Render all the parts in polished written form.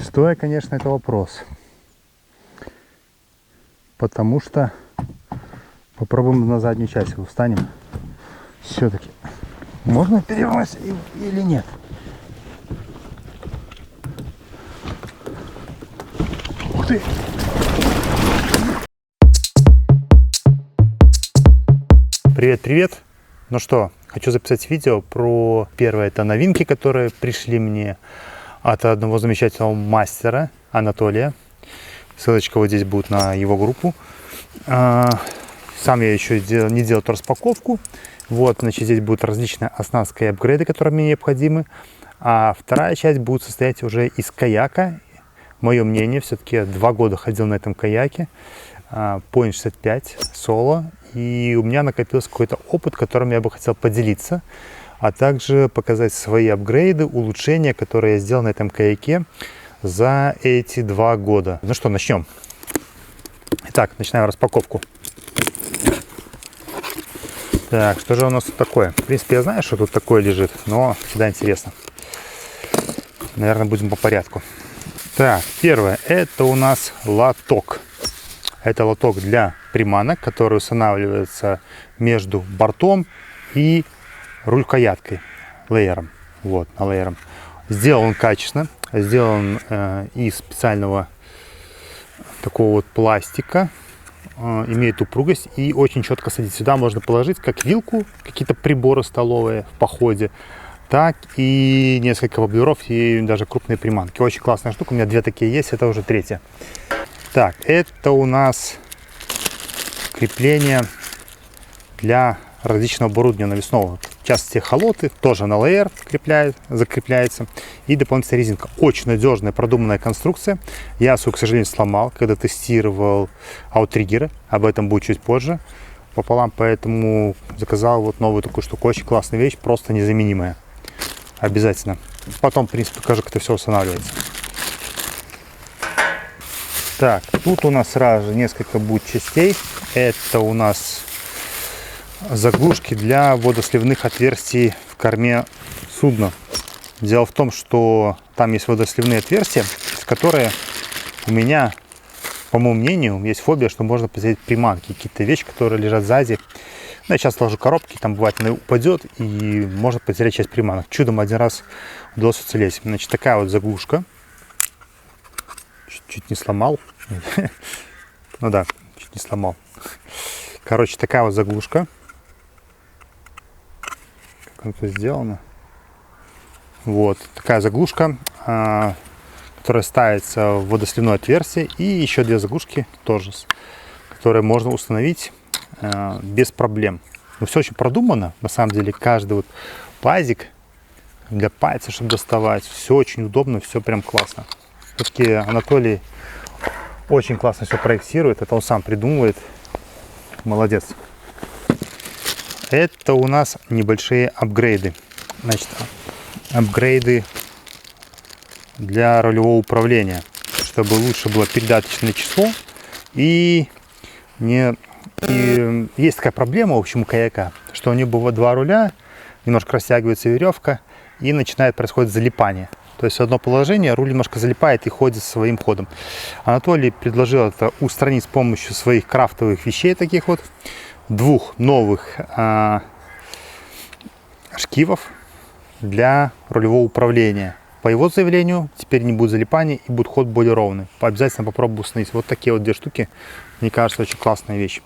Шестое, конечно, это вопрос. Потому что попробуем на заднюю часть его встанем. Все-таки можно перевернуть или нет? Ух ты! Привет-привет! Ну что, хочу записать видео про первое, это новинки, которые пришли мне от одного замечательного мастера Анатолия. Ссылочка вот здесь будет на его группу. Сам я еще не делал эту распаковку. Вот, значит, здесь будут различные оснастки и апгрейды, которые мне необходимы. А вторая часть будет состоять уже из каяка. Мое мнение, все-таки я 2 года ходил на этом каяке. Point 65 соло. И у меня накопился какой-то опыт, которым я бы хотел поделиться. А также показать свои апгрейды, улучшения, которые я сделал на этом каяке за эти 2 года. Ну что, начнем. Итак, начинаем распаковку. Так, что же у нас тут такое? В принципе, я знаю, что тут такое лежит, но всегда интересно. Наверное, будем по порядку. Так, первое, это у нас лоток. Это лоток для приманок, который устанавливается между бортом и рулькаяткой, леером. Вот, на леером. Сделан качественно, сделан из специального такого вот пластика. Имеет упругость и очень четко садится. Сюда можно положить как вилку, какие-то приборы столовые в походе, так и несколько воблеров и даже крупные приманки. Очень классная штука. У меня 2 такие есть, это уже 3-я. Так, это у нас крепление для различного оборудования навесного. В частности, холоты тоже на леер закрепляется. И дополнительная резинка. Очень надежная, продуманная конструкция. Я свою, к сожалению, сломал, когда тестировал аутриггеры. Об этом будет чуть позже пополам. Поэтому заказал вот новую такую штуку. Очень классная вещь, просто незаменимая. Обязательно. Потом, в принципе, покажу, как это все устанавливается. Так, тут у нас сразу же несколько будет частей. Это у нас заглушки для водосливных отверстий в корме судна. Дело в том, что там есть водосливные отверстия, в которые у меня, по моему мнению, есть фобия, что можно потерять приманки, какие-то вещи, которые лежат сзади. Ну, я сейчас ложу коробки, там бывает она упадет и можно потерять часть приманок. Чудом 1 раз удалось уцелеть. Значит, такая вот заглушка. Чуть не сломал. Ну да, чуть не сломал. Короче, такая вот заглушка. Как это сделано. Вот такая заглушка, которая ставится в водосливное отверстие. И еще 2 заглушки тоже, которые можно установить без проблем. Но все очень продумано. На самом деле, каждый вот пазик для пальца, чтобы доставать, все очень удобно, все прям классно. Все-таки Анатолий очень классно все проектирует. Это он сам придумывает. Молодец. Это у нас небольшие апгрейды. Значит, апгрейды для рулевого управления, чтобы лучше было передаточное число. И есть такая проблема, в общем, у каяка, что у него было 2 руля, немножко растягивается веревка и происходит залипание. То есть в одно положение руль немножко залипает и ходит своим ходом. Анатолий предложил это устранить с помощью своих крафтовых вещей, таких вот 2 новых шкивов для рулевого управления. По его заявлению, теперь не будет залипания и будет ход более ровный. Обязательно попробую установить. Вот такие вот 2 штуки. Мне кажется, очень классная вещь.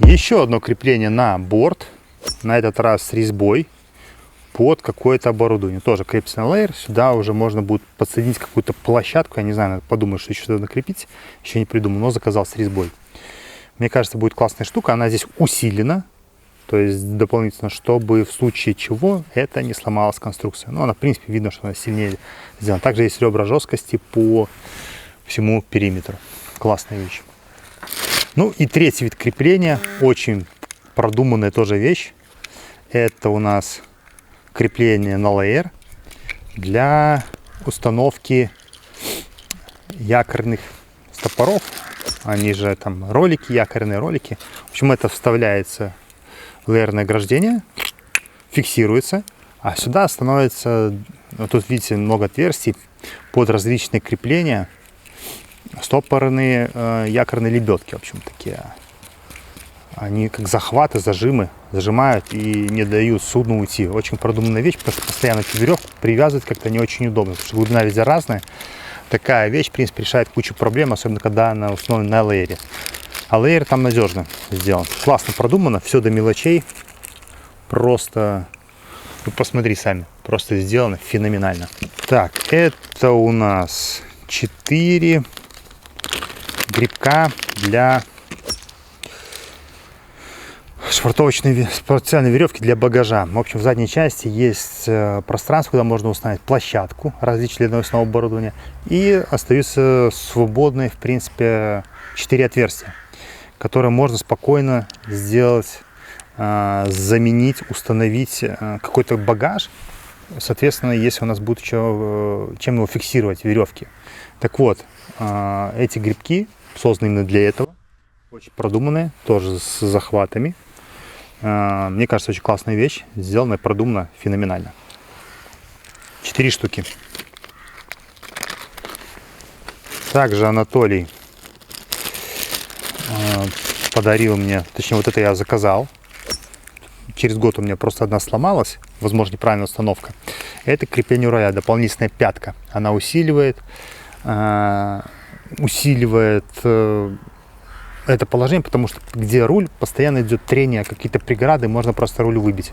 Еще одно крепление на борт, на этот раз с резьбой под какое-то оборудование. Тоже крепится на леер. Сюда уже можно будет подсоединить какую-то площадку. Я не знаю, надо подумать, что еще сюда накрепить. Еще не придумал, но заказал с резьбой. Мне кажется, будет классная штука. Она здесь усилена. То есть дополнительно, чтобы в случае чего это не сломалась конструкция. Но она, в принципе, видно, что она сильнее сделана. Также есть ребра жесткости по всему периметру. Классная вещь. Ну и третий вид крепления. Очень продуманная тоже вещь. Это у нас крепление на леер для установки якорных стопоров. Они же там ролики, якорные ролики. В общем, это вставляется в леерное ограждение, фиксируется, а сюда становится, вот тут видите, много отверстий под различные крепления, стопорные якорные лебедки, в общем, такие. Они как захваты, зажимы, зажимают и не дают судну уйти. Очень продуманная вещь, потому что постоянно эту веревку привязывать как-то не очень удобно, потому что глубина везде разная. Такая вещь, в принципе, решает кучу проблем, особенно когда она установлена на леере. А леер там надежно сделан. Классно продумано, все до мелочей. Просто, ну, посмотри сами, просто сделано феноменально. Так, это у нас 4 грибка для швартовочной специальной веревки для багажа. В общем, в задней части есть пространство, куда можно установить площадку различных длинного оборудования. И остаются свободные, в принципе, 4 отверстия, которые можно спокойно сделать, заменить, установить какой-то багаж. Соответственно, если у нас будет еще чем его фиксировать, веревки. Так вот, эти грибки созданы именно для этого. Очень продуманные, тоже с захватами. Мне кажется, очень классная вещь. Сделана, продумана, феноменально. 4 штуки. Также Анатолий подарил мне, точнее, вот это я заказал. Через год у меня просто одна сломалась, возможно, неправильная установка. Это крепление роля, дополнительная пятка. Она усиливает это положение, потому что где руль, постоянно идет трение, какие-то преграды, можно просто руль выбить.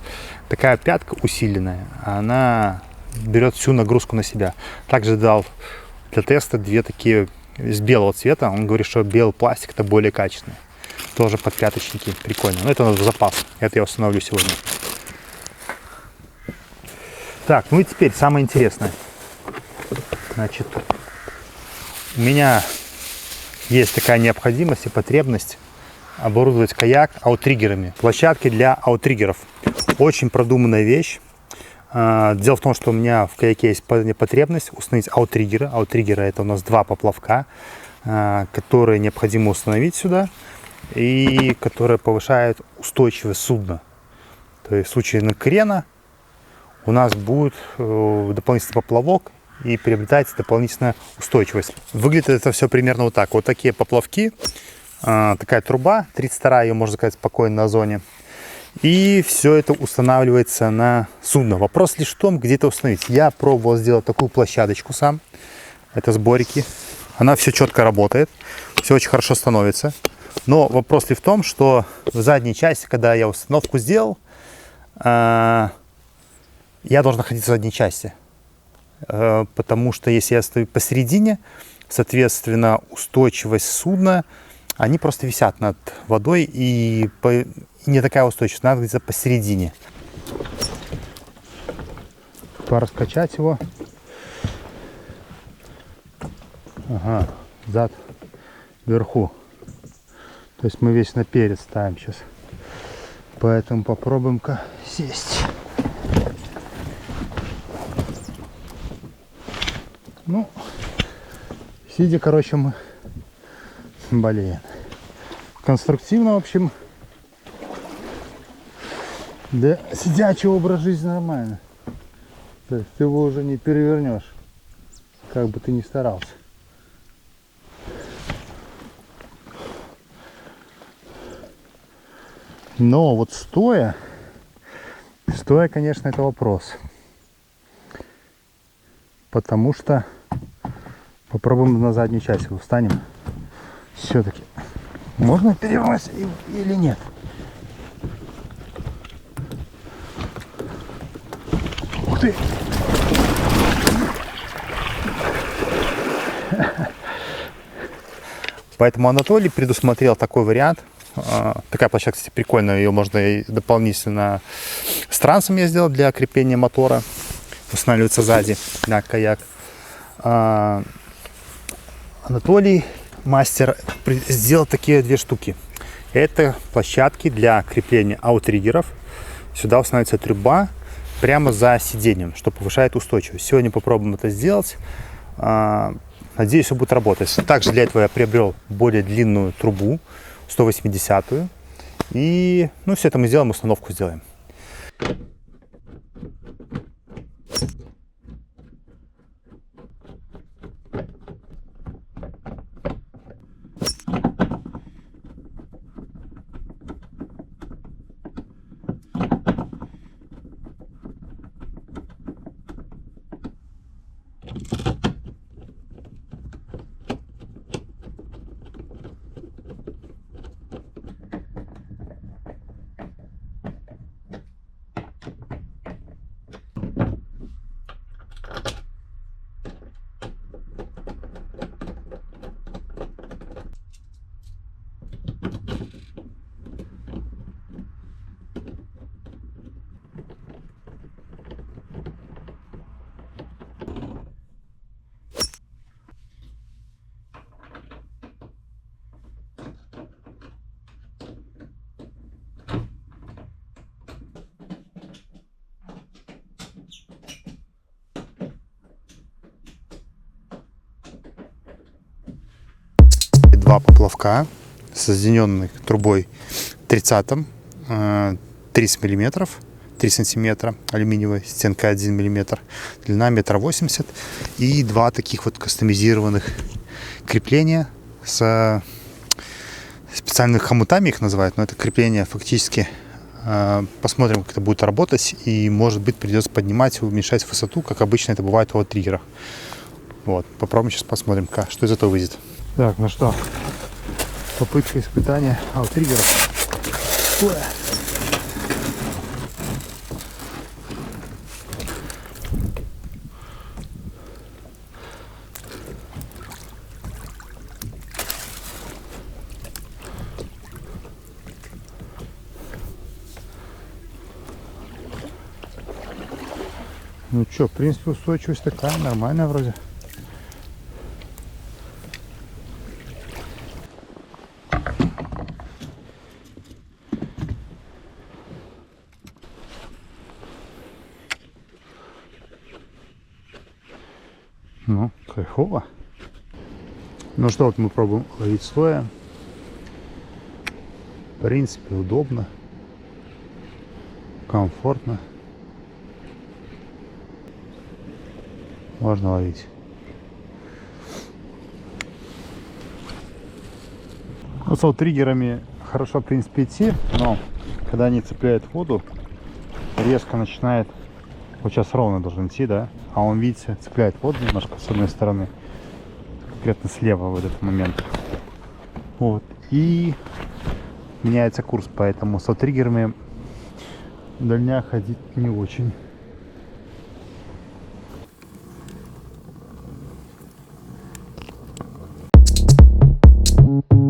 Такая пятка усиленная, она берет всю нагрузку на себя. Также дал для теста 2 такие из белого цвета. Он говорит, что белый пластик это более качественный. Тоже под пяточники, прикольно. Но это надо в запас, это я установлю сегодня. Так, ну и теперь самое интересное. Значит, у меня есть такая необходимость и потребность оборудовать каяк ауттриггерами. Площадки для ауттриггеров. Очень продуманная вещь. Дело в том, что у меня в каяке есть потребность установить ауттриггеры. Ауттриггеры это у нас 2 поплавка, которые необходимо установить сюда и которые повышают устойчивость судна. То есть в случае накрена у нас будет дополнительный поплавок и приобретается дополнительная устойчивость. Выглядит это все примерно вот так. Вот такие поплавки, такая труба, 32, ее можно сказать спокойно на зоне. И все это устанавливается на судно. Вопрос лишь в том, где это установить. Я пробовал сделать такую площадочку сам. Это сборики. Она все четко работает, все очень хорошо становится. Но вопрос ли в том, что в задней части, когда я установку сделал, я должен находиться в задней части. Потому что если я стою посередине, соответственно, устойчивость судна, они просто висят над водой, и не такая устойчивость, надо где-то посередине. Пораскачать его. Ага, зад вверху. То есть мы весь наперед ставим сейчас. Поэтому попробуем-ка сесть. Ну, сидя, короче, мы болеем. Конструктивно, в общем, для сидячего образ жизни нормально. То есть ты его уже не перевернешь, как бы ты ни старался. Но вот стоя, конечно, это вопрос. Потому что попробуем на заднюю часть его встанем. Все-таки Можно перевернуть или нет? Ух ты! Поэтому Анатолий предусмотрел такой вариант. Такая площадка, кстати, прикольная. Ее можно и дополнительно с трансом я сделал для крепления мотора. Устанавливается сзади на каяк. Анатолий, мастер, сделал такие две штуки. Это площадки для крепления аутриггеров. Сюда устанавливается труба прямо за сиденьем, что повышает устойчивость. Сегодня попробуем это сделать. Надеюсь, все будет работать. Также для этого я приобрел более длинную трубу, 180-ю. И все это мы сделаем, установку сделаем. Два поплавка, соединенные трубой 30-м, 30 миллиметров, 3 сантиметра, алюминиевая стенка 1 миллиметр, длина 1,80 м, и два таких вот кастомизированных крепления с специальными хомутами, их называют, но это крепление фактически. Посмотрим, как это будет работать, и может быть придется поднимать и уменьшать высоту, как обычно это бывает у аутриггера. Вот, попробуем сейчас посмотрим, что из этого выйдет. Так, ну что, попытка испытания аутриггера. Ну что, в принципе, устойчивость такая, нормальная вроде. Ну, кайфово. Ну что, вот мы пробуем ловить стоя. В принципе, удобно, комфортно. Можно ловить. Ну, с аутриггерами хорошо, в принципе, идти, но когда они цепляют воду, резко начинает. Вот сейчас ровно должен идти, да? А он, видите, цепляет воду немножко с одной стороны, конкретно слева в этот момент. Вот. И меняется курс, поэтому с аутриггерами в дальняк ходить не очень.